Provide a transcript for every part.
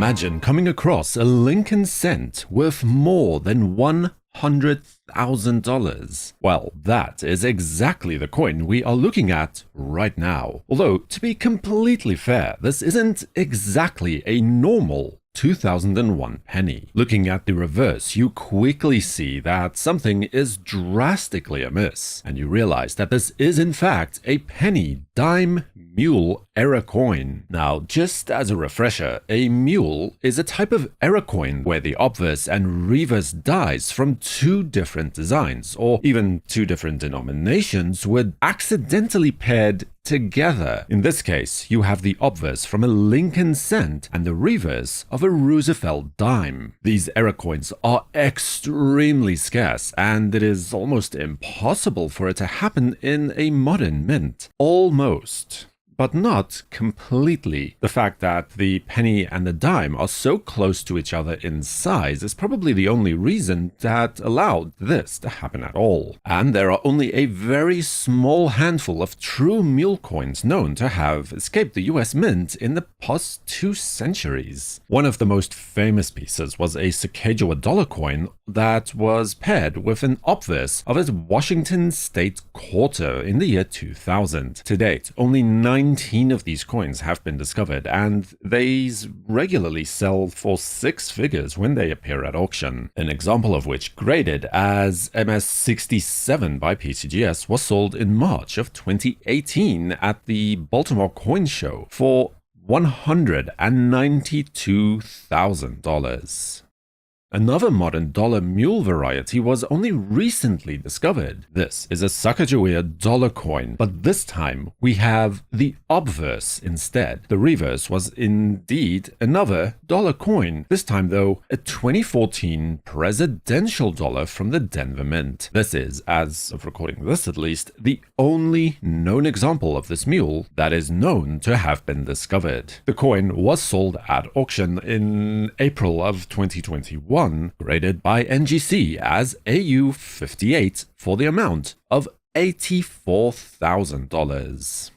Imagine coming across a Lincoln cent worth more than $100,000. Well, that is exactly the coin we are looking at right now. Although, to be completely fair, this isn't exactly a normal 2001 penny. Looking at the reverse, you quickly see that something is drastically amiss, and you realize that this is in fact a penny dime Mule Error coin. Now, just as a refresher, a mule is a type of error coin where the obverse and reverse dies from two different designs, or even two different denominations, were accidentally paired together. In this case, you have the obverse from a Lincoln cent and the reverse of a Roosevelt dime. These error coins are extremely scarce, and it is almost impossible for it to happen in a modern mint. Almost. But not completely. The fact that the penny and the dime are so close to each other in size is probably the only reason that allowed this to happen at all. And there are only a very small handful of true mule coins known to have escaped the US Mint in the past 2 centuries. One of the most famous pieces was a Sacagawea dollar coin that was paired with an obverse of a Washington state quarter in the year 2000. To date, only 19 of these coins have been discovered, and these regularly sell for 6 figures when they appear at auction. An example of which, graded as MS67 by PCGS, was sold in March of 2018 at the Baltimore Coin Show for $192,000. Another modern dollar mule variety was only recently discovered. This is a Sacagawea dollar coin, but this time we have the obverse instead. The reverse was indeed another dollar coin, this time though a 2014 presidential dollar from the Denver Mint. This is, as of recording this at least, the only known example of this mule that is known to have been discovered. The coin was sold at auction in April of 2021, graded by NGC as AU58 for the amount of $84,000.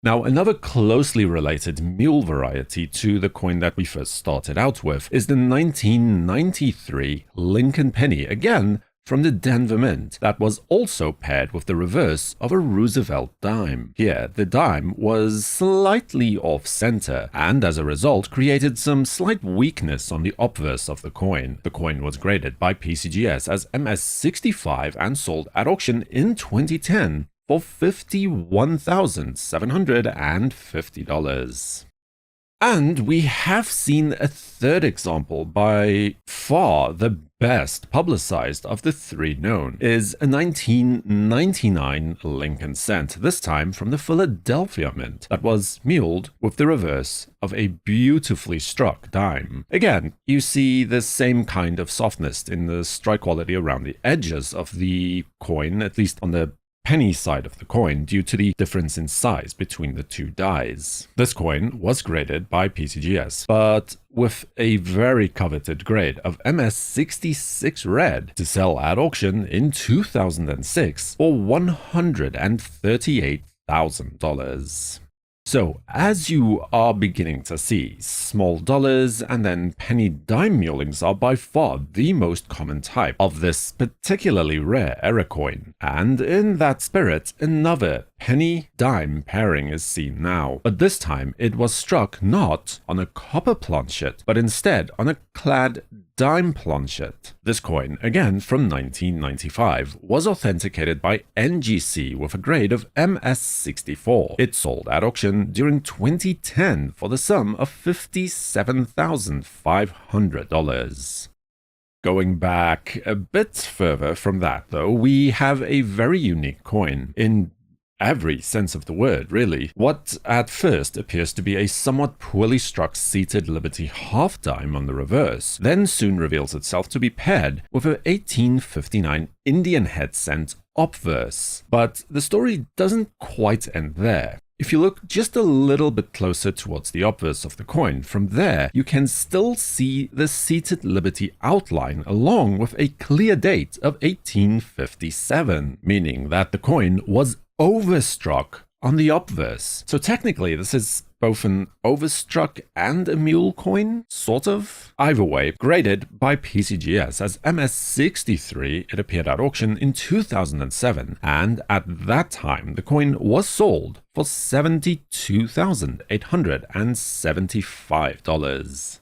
Now, another closely related mule variety to the coin that we first started out with is the 1993 Lincoln penny, again from the Denver Mint, that was also paired with the reverse of a Roosevelt dime. Here, the dime was slightly off-center, and as a result created some slight weakness on the obverse of the coin. The coin was graded by PCGS as MS65 and sold at auction in 2010 for $51,750. And we have seen a third example, by far the best publicized of the 3 known, is a 1999 Lincoln cent, this time from the Philadelphia Mint, that was muled with the reverse of a beautifully struck dime. Again, you see the same kind of softness in the strike quality around the edges of the coin, at least on the penny side of the coin, due to the difference in size between the 2 dies. This coin was graded by PCGS, but with a very coveted grade of MS66 red to sell at auction in 2006 for $138,000. So, as you are beginning to see, small dollars and then penny dime mulings are by far the most common type of this particularly rare error coin. And in that spirit, another penny dime pairing is seen now. But this time it was struck not on a copper planchet, but instead on a clad dime planchet. This coin, again from 1995, was authenticated by NGC with a grade of MS64. It sold at auction during 2010 for the sum of $57,500. Going back a bit further from that though, we have a very unique coin in every sense of the word, really. What at first appears to be a somewhat poorly struck seated Liberty half dime on the reverse, then soon reveals itself to be paired with a 1859 Indian head cent obverse. But the story doesn't quite end there. If you look just a little bit closer towards the obverse of the coin, from there you can still see the seated Liberty outline along with a clear date of 1857, meaning that the coin was overstruck on the obverse. So technically this is both an overstruck and a mule coin, sort of. Either way, graded by PCGS as MS63, it appeared at auction in 2007, and at that time the coin was sold for $72,875.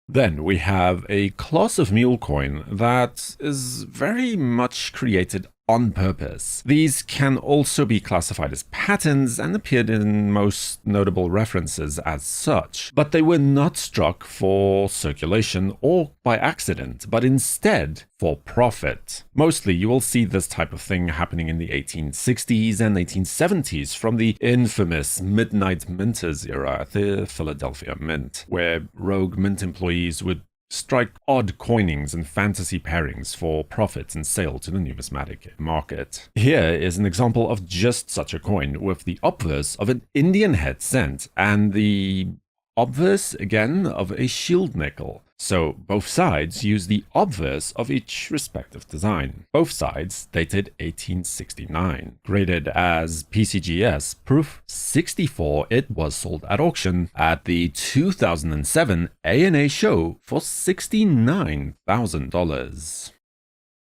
Then we have a class of mule coin that is very much created on purpose. These can also be classified as patterns and appeared in most notable references as such, but they were not struck for circulation or by accident, but instead for profit. Mostly you will see this type of thing happening in the 1860s and 1870s from the infamous Midnight Minters era at the Philadelphia Mint, where rogue mint employees would strike odd coinings and fantasy pairings for profit and sale to the numismatic market. Here is an example of just such a coin with the obverse of an Indian head cent and the obverse again of a shield nickel. So both sides use the obverse of each respective design. Both sides dated 1869. Graded as PCGS Proof 64, it was sold at auction at the 2007 ANA show for $69,000.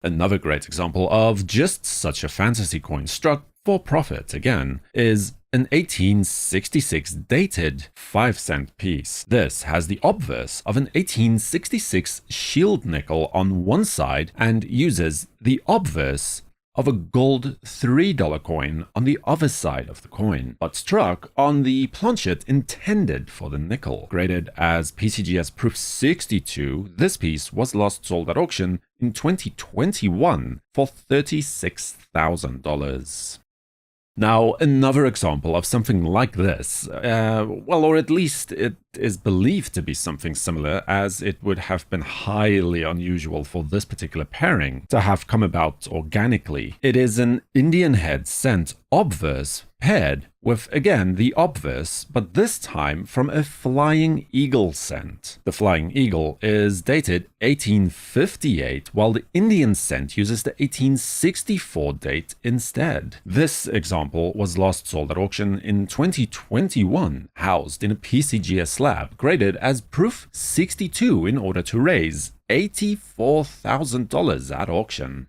Another great example of just such a fantasy coin struck for profit again is an 1866 dated 5-cent piece. This has the obverse of an 1866 shield nickel on one side and uses the obverse of a gold $3 coin on the other side of the coin, but struck on the planchet intended for the nickel. Graded as PCGS Proof 62, this piece was last sold at auction in 2021 for $36,000. Now, another example of something like this, or at least it is believed to be something similar, as it would have been highly unusual for this particular pairing to have come about organically. It is an Indian head cent obverse paired with, again, the obverse, but this time from a flying eagle cent. The flying eagle is dated 1858, while the Indian cent uses the 1864 date instead. This example was last sold at auction in 2021, housed in a PCGS slab, graded as Proof 62 in order to raise $84,000 at auction.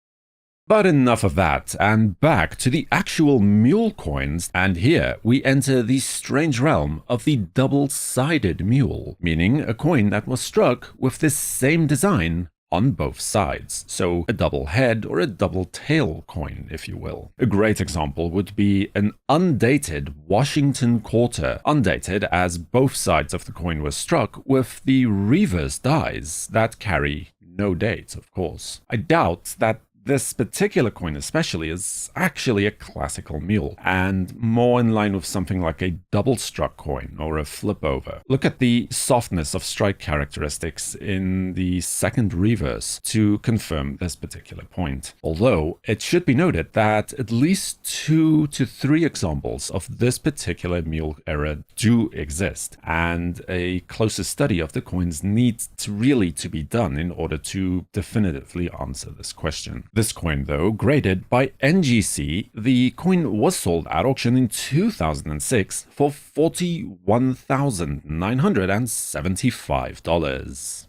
But enough of that, and back to the actual mule coins, and here we enter the strange realm of the double-sided mule, meaning a coin that was struck with this same design on both sides, so a double head or a double tail coin, if you will. A great example would be an undated Washington quarter, undated as both sides of the coin were struck with the reverse dies that carry no date, of course. I doubt that this particular coin especially is actually a classical mule, and more in line with something like a double-struck coin or a flip-over. Look at the softness of strike characteristics in the second reverse to confirm this particular point. Although, it should be noted that at least 2 to 3 examples of this particular mule error do exist, and a closer study of the coins needs to be done in order to definitively answer this question. This coin, though, graded by NGC, the coin was sold at auction in 2006 for $41,975.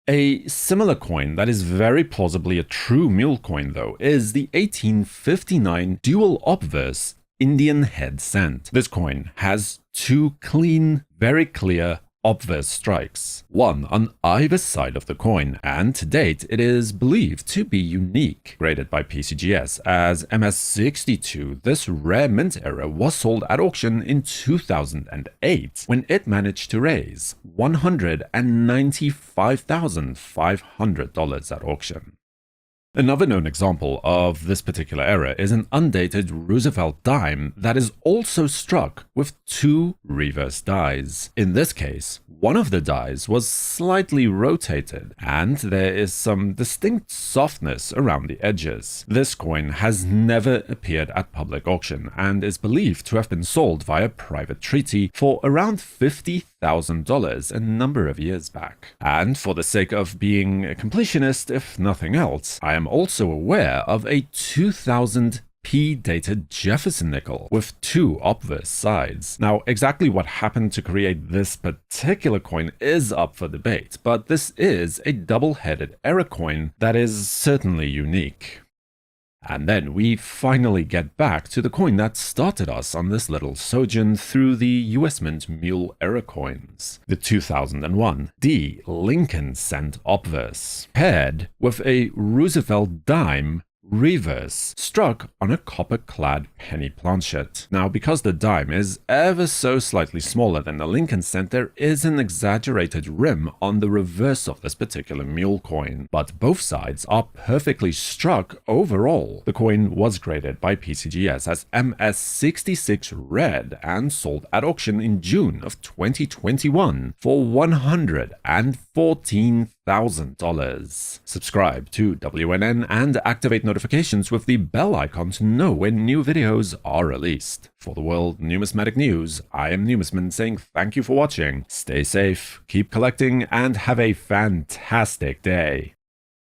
A similar coin that is very plausibly a true mule coin, though, is the 1859 dual obverse Indian head cent. This coin has 2 clean, very clear obverse strikes, one on either side of the coin, and to date it is believed to be unique. Graded by PCGS as MS62, this rare mint error was sold at auction in 2008 when it managed to raise $195,500 at auction. Another known example of this particular error is an undated Roosevelt dime that is also struck with 2 reverse dies. In this case, one of the dies was slightly rotated, and there is some distinct softness around the edges. This coin has never appeared at public auction and is believed to have been sold via private treaty for around $50,000 a number of years back. And for the sake of being a completionist, if nothing else, I am also aware of a 2000 P-dated Jefferson nickel with 2 obverse sides. Now, exactly what happened to create this particular coin is up for debate, but this is a double-headed error coin that is certainly unique. And then we finally get back to the coin that started us on this little sojourn through the US Mint Mule Error coins, the 2001 D. Lincoln cent obverse, paired with a Roosevelt dime reverse struck on a copper-clad penny planchet. Now, because the dime is ever so slightly smaller than the Lincoln cent, there is an exaggerated rim on the reverse of this particular mule coin, but both sides are perfectly struck overall. The coin was graded by PCGS as MS66 red and sold at auction in June of 2021 for $114,000. Subscribe to WNN and activate notifications with the bell icon to know when new videos are released. For the World Numismatic News, I am Numisman saying thank you for watching, stay safe, keep collecting, and have a fantastic day.